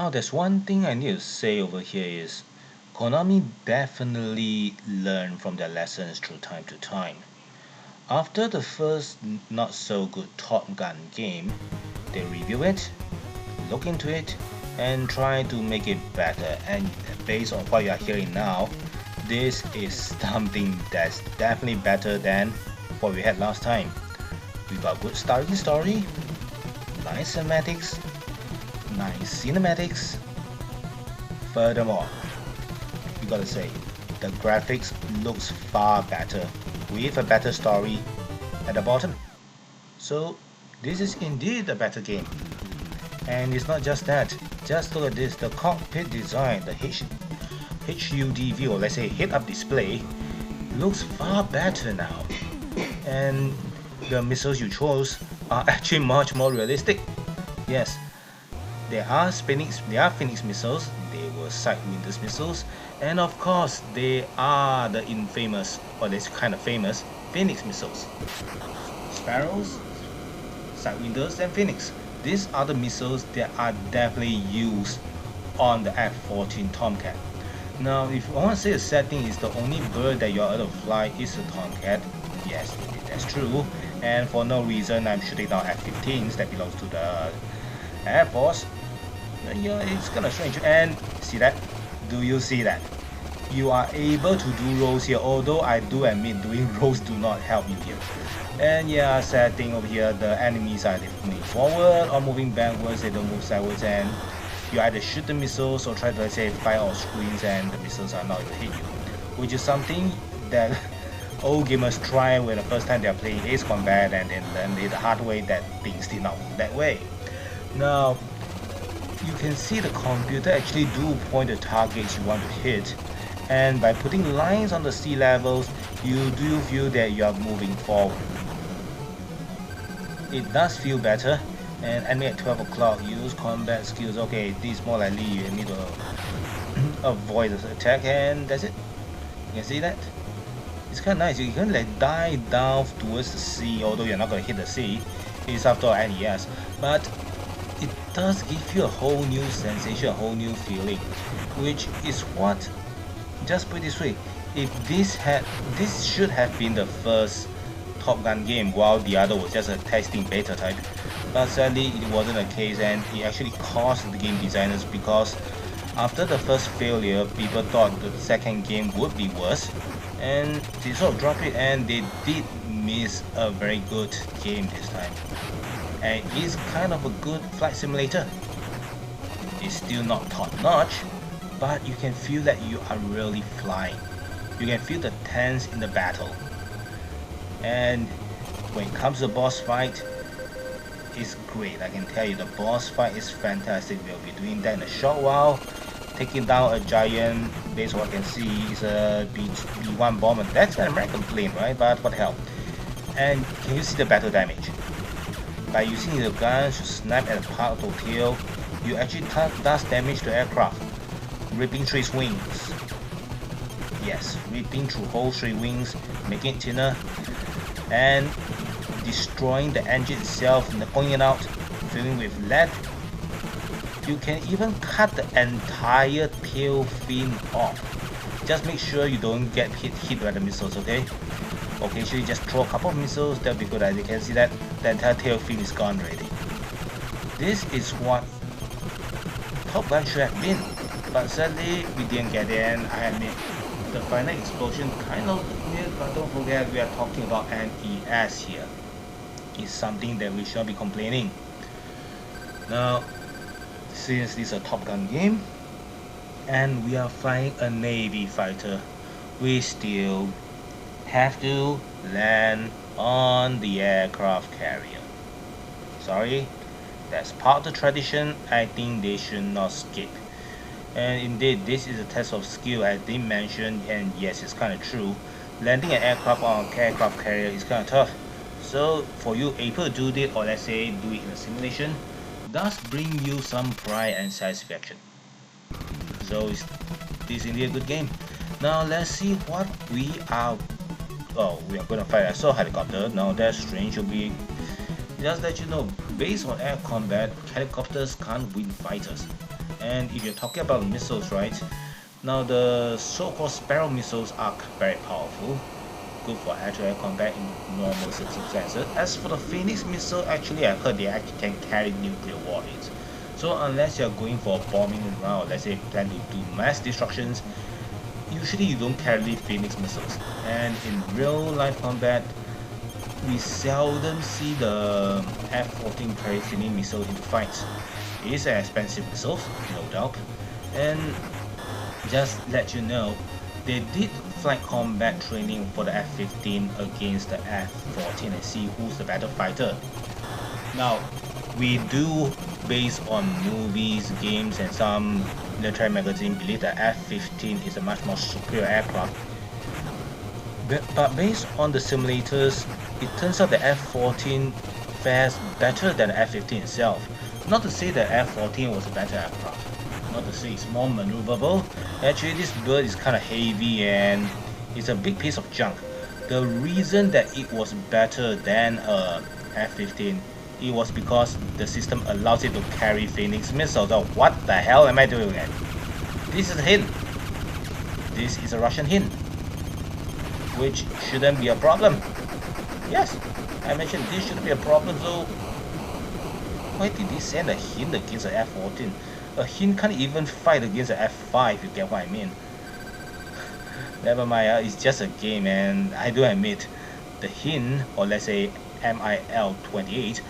Now there's one thing I need to say over here is Konami definitely learned from their lessons through time to time. After the first not so good Top Gun game, they review it, look into it, and try to make it better. And based on what you are hearing now, this is something that's definitely better than what we had last time. We got good starting story, nice cinematics, Furthermore, you gotta say, the graphics looks far better with a better story at the bottom. So this is indeed a better game. And it's not just that. Just look at this, the cockpit design, the HUD view, or let's say head-up display, looks far better now. And the missiles you chose are actually much more realistic. Yes, there are Phoenix missiles, they were Sidewinders missiles, and of course they are the infamous, or this kind of famous, Phoenix missiles. Sparrows, Sidewinders, and Phoenix. These are the missiles that are definitely used on the F-14 Tomcat. Now, if I want to say the setting is the only bird that you're able to fly is a Tomcat, yes, that's true. And for no reason, I'm shooting down F-15s that belongs to the Air Force. Yeah, it's kind of strange. And see that? Do you see that? You are able to do rolls here, although I do admit doing rolls do not help you here. And yeah, sad thing over here, the enemies are moving forward or moving backwards, they don't move sideways, and you either shoot the missiles or try to, let's say, fire off screens and the missiles are not able to hit you. Which is something that old gamers try when the first time they are playing Ace Combat and then learn the hard way that things did not work that way. Now, you can see the computer actually do point the targets you want to hit, and by putting lines on the sea levels, you do feel that you are moving forward. It does feel better, and enemy at 12 o'clock, use combat skills. Okay, this is more likely you need to avoid the attack, and that's it. You can see that? It's kind of nice, you can like dive down towards the sea, although you're not going to hit the sea. It's after all NES, but it does give you a whole new sensation, a whole new feeling, which is what, just put it this way, if this should have been the first Top Gun game, while the other was just a testing beta type, but sadly it wasn't the case, and it actually cost the game designers because after the first failure, people thought the second game would be worse, and they sort of dropped it, and they did miss a very good game this time. And it's kind of a good flight simulator. It's still not top notch, but you can feel that you are really flying. You can feel the tense in the battle. And when it comes to boss fight, it's great. I can tell you the boss fight is fantastic. We'll be doing that in a short while. Taking down a giant, based on what I can see, is a B-1 bomber. That's an American plane, right? But what the hell. And can you see the battle damage? By using your guns to snipe at a part of the tail, you actually does damage to aircraft, ripping through its wings. Yes, ripping through whole 3 wings, making it thinner, and destroying the engine itself, and pulling it out, filling with lead. You can even cut the entire tail fin off. Just make sure you don't get hit by the missiles, okay? Occasionally just throw a couple of missiles, that'll be good. As you can see that the entire tail fin is gone already. This is what Top Gun should have been, but sadly we didn't get it, and I admit the final explosion kind of weird, but don't forget we are talking about NES here. It's something that we should not be complaining. Now, since this is a Top Gun game, and we are flying a Navy fighter, we still have to land on the aircraft carrier. Sorry, that's part of the tradition. I think they should not skip. And indeed, this is a test of skill as they mentioned, and yes, it's kind of true. Landing an aircraft on an aircraft carrier is kind of tough. So for you able to do this, or let's say do it in a simulation, does bring you some pride and satisfaction. So this is indeed a good game. Now let's see what we are. Oh, we are going to fight a assault helicopter. Now that's strange. Will be just let you know, based on air combat, helicopters can't win fighters. And if you're talking about missiles, right? Now the so-called Sparrow missiles are very powerful, good for air-to-air combat in normal circumstances. As for the Phoenix missile, actually I heard they actually can carry nuclear warheads. So unless you're going for bombing around, let's say plan to do mass destructions, usually you don't carry Phoenix missiles. And in real life combat, we seldom see the F-14 carry Phoenix missile into fights. It is an expensive missile, no doubt. And just let you know, they did flight combat training for the F-15 against the F-14 and see who's the better fighter. Now, we do, based on movies, games, and some military magazines, believe that F-15 is a much more superior aircraft. But based on the simulators, it turns out the F-14 fares better than the F-15 itself. Not to say that F-14 was a better aircraft. Not to say it's more maneuverable. Actually, this bird is kind of heavy and it's a big piece of junk. The reason that it was better than a F-15, it was because the system allows it to carry Phoenix missiles. Oh, what the hell am I doing? This is a hint. This is a Russian hint, which shouldn't be a problem. Yes, I mentioned this shouldn't be a problem, so why did they send a hint against the F-14? A hint can't even fight against the F-5, you get what I mean. Never mind, it's just a game, and I do admit, the hint, or let's say MIL-28,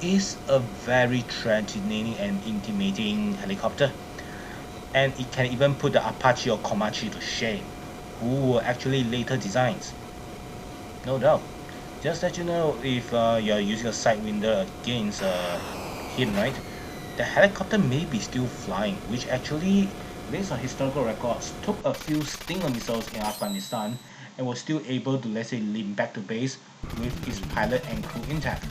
is a very threatening and intimidating helicopter. And it can even put the Apache or Comanche to shame, who were actually later designs. No doubt. Just let you know, if you're using a Sidewinder against a hint, right? The helicopter may be still flying, which actually, based on historical records, took a few Stinger missiles in Afghanistan and was still able to, let's say, limp back to base with its pilot and crew intact.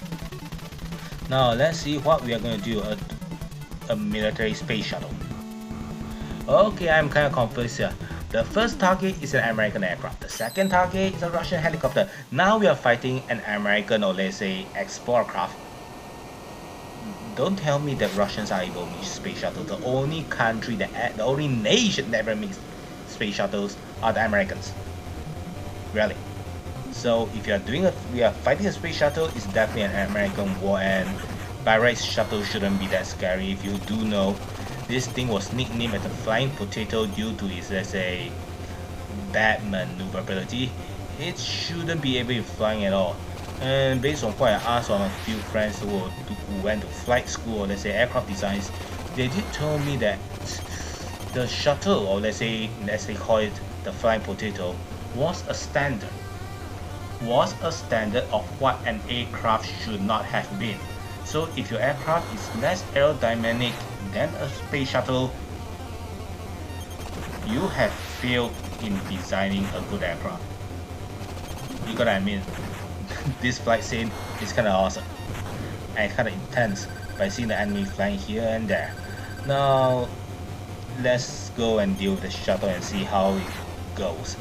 Now let's see what we are going to do, a military space shuttle. Okay, I'm kind of confused here. The first target is an American aircraft. The second target is a Russian helicopter. Now we are fighting an American, or let's say explorer craft. Don't tell me that Russians are able to make space shuttles. The only country, the only nation that ever makes space shuttles are the Americans. Really. So if we are fighting a space shuttle, it's definitely an American war, and by right, shuttle shouldn't be that scary. If you do know, this thing was nicknamed as the Flying Potato due to its, let's say, bad maneuverability. It shouldn't be able to fly at all. And based on what I asked on a few friends who went to flight school, or let's say aircraft designs, they did tell me that the shuttle, or let's say call it the Flying Potato, was a standard of what an aircraft should not have been. So if your aircraft is less aerodynamic than a space shuttle, you have failed in designing a good aircraft. You gotta admit, this flight scene is kinda awesome and kinda intense by seeing the enemy flying here and there. Now let's go and deal with the shuttle and see how it goes.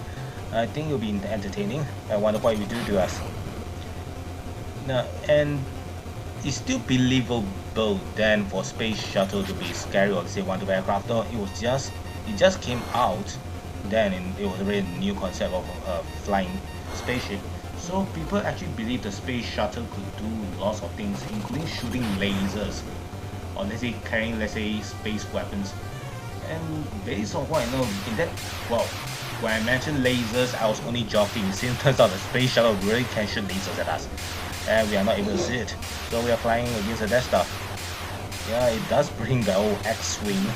I think it'll be entertaining. I wonder what it will do to us. Now, and it's still believable then for space shuttle to be scary, or say one to aircraft. Though it just came out then, and it was a really new concept of a flying spaceship. So people actually believe the space shuttle could do lots of things, including shooting lasers, or let's say carrying, let's say, space weapons. And based on what I know, when I mentioned lasers, I was only joking, since it turns out the space shuttle really can shoot lasers at us, and we are not able to see it. So we are flying against the Death Star. Yeah, it does bring the old X-Wing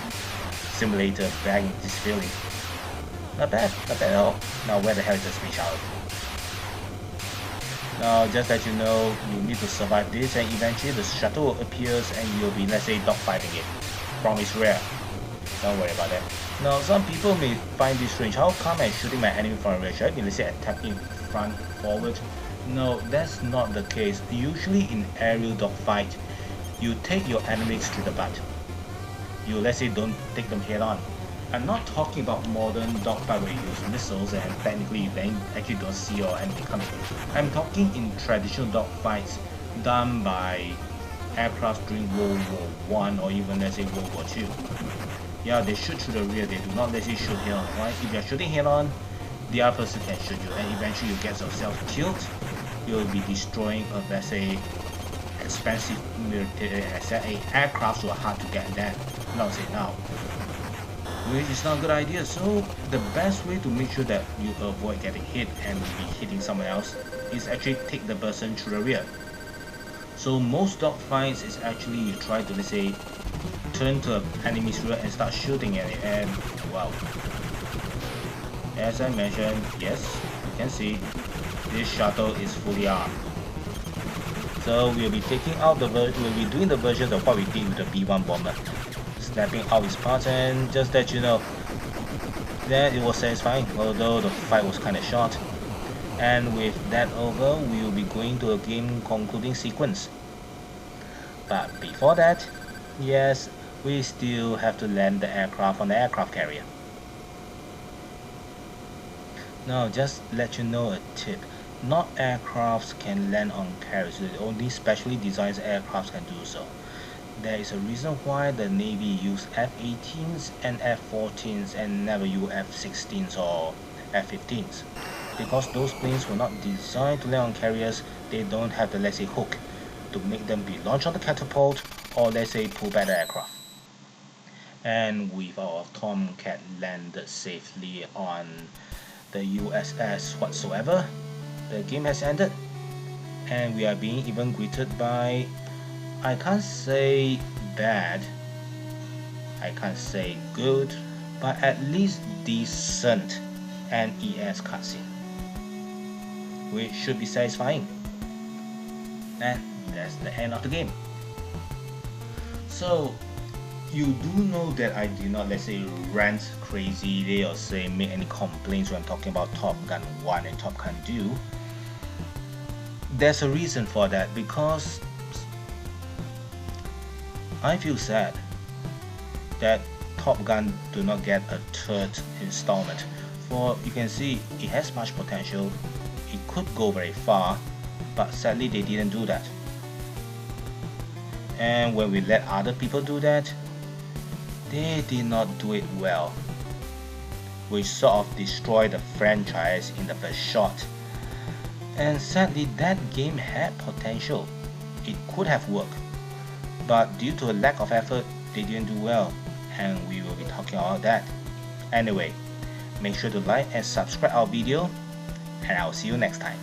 simulator back in this feeling. Not bad at all. Now where the hell is the space shuttle? Now just let you know, you need to survive this, and eventually the shuttle appears and you'll be, let's say, dogfighting it. Promise rare. Don't worry about that. Now some people may find this strange. How come I'm shooting my enemy from a rear? Should I be, let's say, attacking front, forward? No, that's not the case. Usually in aerial dogfight, you take your enemies to the butt. You, let's say, don't take them head on. I'm not talking about modern dogfight where you use missiles and technically you then actually don't see your enemy coming. I'm talking in traditional dogfights done by aircraft during World War I, or even, let's say, World War II. Yeah, they shoot through the rear, they do not let you shoot head on, right? If you're shooting head on, the other person can shoot you, and eventually you get yourself killed. You'll be destroying a, let's say, expensive military asset, a aircraft, so hard to get that. Now say now, which is not a good idea. So the best way to make sure that you avoid getting hit and be hitting someone else is actually take the person through the rear. So most dogfights is actually you try to, let's say, turn to an enemy's rear and start shooting at it, and wow. As I mentioned, yes, you can see this shuttle is fully armed. So we'll be taking out we'll be doing the version of what we did with the B-1 bomber, snapping out its parts, and just let you know that it was satisfying, although the fight was kind of short. And with that over, we will be going to a game concluding sequence. But before that, yes, we still have to land the aircraft on the aircraft carrier. Now, just let you know a tip. Not aircrafts can land on carriers, only specially designed aircrafts can do so. There is a reason why the Navy use F-18s and F-14s and never use F-16s or F-15s. Because those planes were not designed to land on carriers, they don't have the, let's say, hook to make them be launched on the catapult or, let's say, pull back the aircraft. And with our Tomcat landed safely on the USS whatsoever, the game has ended, and we are being even greeted by, I can't say bad, I can't say good, but at least decent NES cutscene, which should be satisfying. And that's the end of the game. So you do know that I did not, let's say, rant crazily or say make any complaints when I'm talking about Top Gun 1 and Top Gun 2. There's a reason for that, because I feel sad that Top Gun do not get a third installment. For you can see it has much potential, it could go very far, but sadly they didn't do that. And when we let other people do that, they did not do it well, which sort of destroyed the franchise in the first shot. And sadly, that game had potential. It could have worked, but due to a lack of effort, they didn't do well, and we will be talking about that. Anyway, make sure to like and subscribe our video, and I'll see you next time.